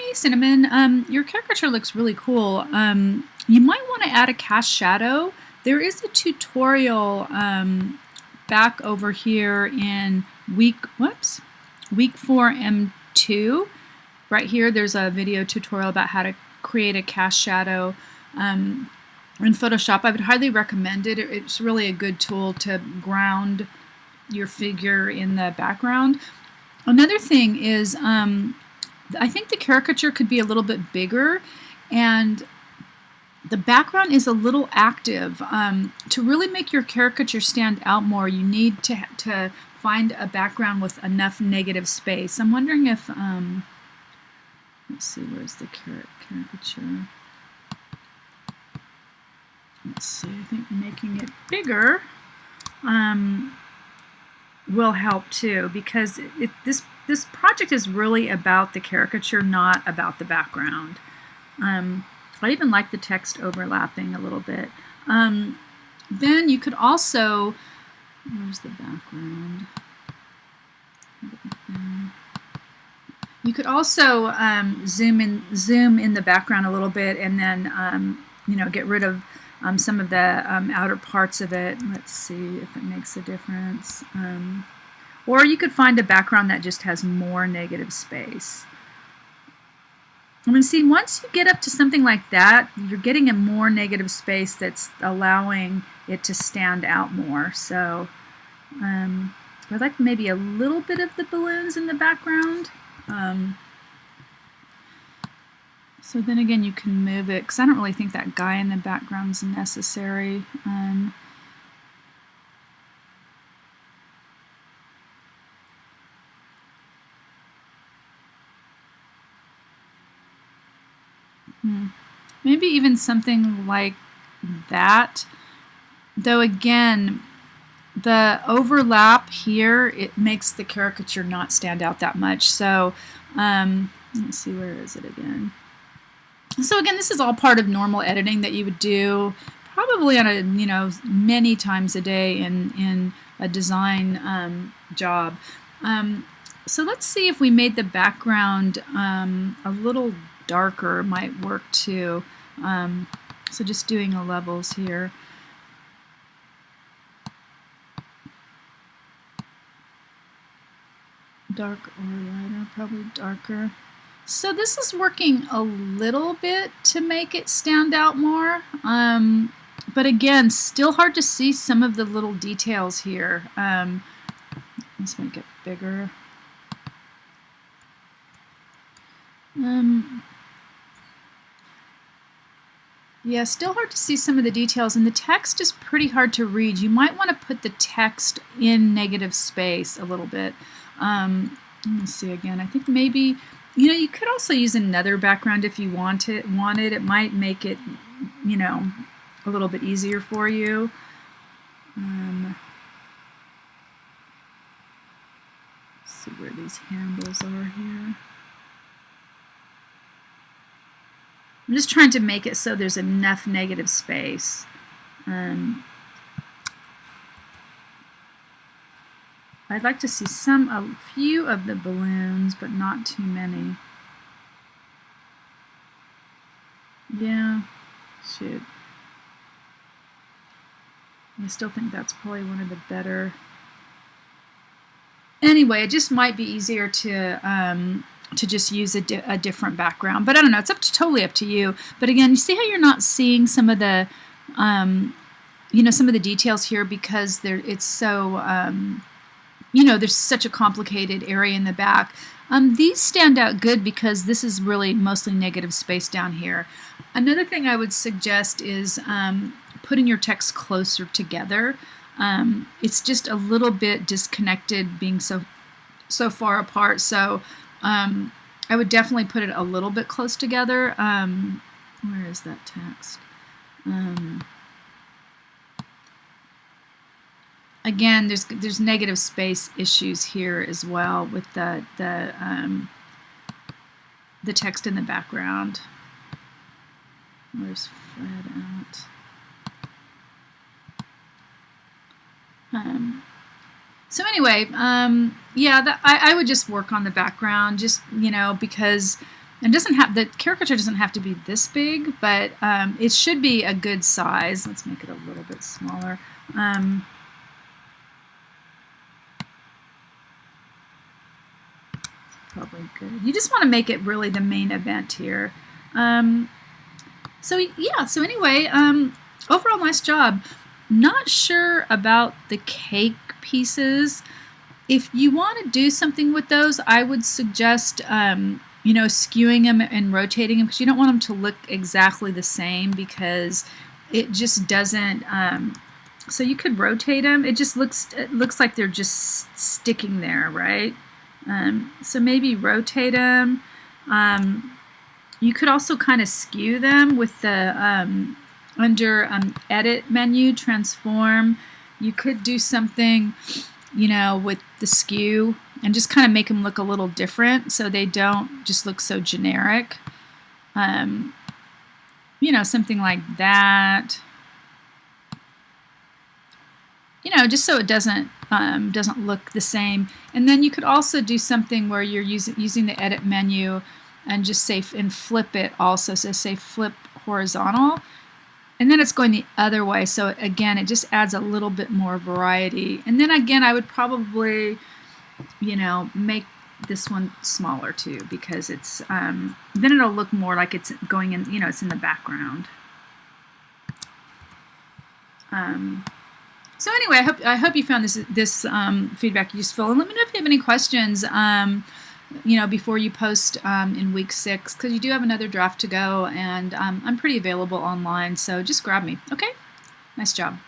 Hey Cinnamon, your caricature looks really cool. You might want to add a cast shadow. There is a tutorial back over here in week 4 M2. Right here there's a video tutorial about how to create a cast shadow in Photoshop. I would highly recommend it. It's really a good tool to ground your figure in the background. Another thing is I think the caricature could be a little bit bigger, and the background is a little active. To really make your caricature stand out more, you need to find a background with enough negative space. I'm wondering if, let's see, where's the caricature? Let's see, I think making it bigger will help too, because this project is really about the caricature, not about the background. I even like the text overlapping a little bit. Then you could also, where's the background? You could also zoom in the background a little bit, and then get rid of some of the outer parts of it. Let's see if it makes a difference. Or you could find a background that just has more negative space. I mean, see, once you get up to something like that, you're getting a more negative space that's allowing it to stand out more. So I'd like maybe a little bit of the balloons in the background. So then again, you can move it, because I don't really think that guy in the background is necessary. Maybe even something like that. Though again, the overlap here, it makes the caricature not stand out that much. So let's see, where is it again? So again, this is all part of normal editing that you would do probably on a, many times a day in a design job. So let's see if we made the background a little darker might work too. So just doing the levels here. Dark or lighter, probably darker. So this is working a little bit to make it stand out more. But again, still hard to see some of the little details here. Let's make it bigger. Yeah, still hard to see some of the details, and the text is pretty hard to read. You might want to put the text in negative space a little bit. Let's see again. I think maybe, you could also use another background if you wanted. It might make it, a little bit easier for you. Let's see where these handles are here. I'm just trying to make it so there's enough negative space. I'd like to see a few of the balloons, but not too many. Yeah, shoot. I still think that's probably one of the better. Anyway, it just might be easier to just use a different background. But I don't know, it's totally up to you. But again, you see how you're not seeing some of the, some of the details here because it's so, there's such a complicated area in the back. These stand out good because this is really mostly negative space down here. Another thing I would suggest is putting your text closer together. It's just a little bit disconnected being so far apart. So I would definitely put it a little bit close together. Where is that text? Again, there's negative space issues here as well with the text in the background. Where's Fred at? So anyway, yeah, I would just work on the background, just, because It doesn't have, the caricature doesn't have to be this big, but it should be a good size. Let's make it a little bit smaller. Probably good. You just want to make it really the main event here. So yeah, so anyway, overall nice job. Not sure about the cake pieces. If you want to do something with those, I would suggest you know, skewing them and rotating them, because you don't want them to look exactly the same, because it just doesn't. So you could rotate them. It looks like they're just sticking there, right? So maybe rotate them. You could also kind of skew them with the under edit menu, transform. You could do something, you know, with the skew and just kind of make them look a little different so they don't just look so generic. You know, something like that. You know, just so it doesn't look the same. And then you could also do something where you're using the edit menu and just say, and flip it also. So say flip horizontal, and then it's going the other way. So again, it just adds a little bit more variety. And then again, I would probably, you know, make this one smaller too, because it's then it'll look more like it's going in, you know, it's in the background. So anyway, I hope you found this feedback useful, and let me know if you have any questions. You know, before you post in week 6, because you do have another draft to go, and I'm pretty available online, so just grab me. Okay, nice job.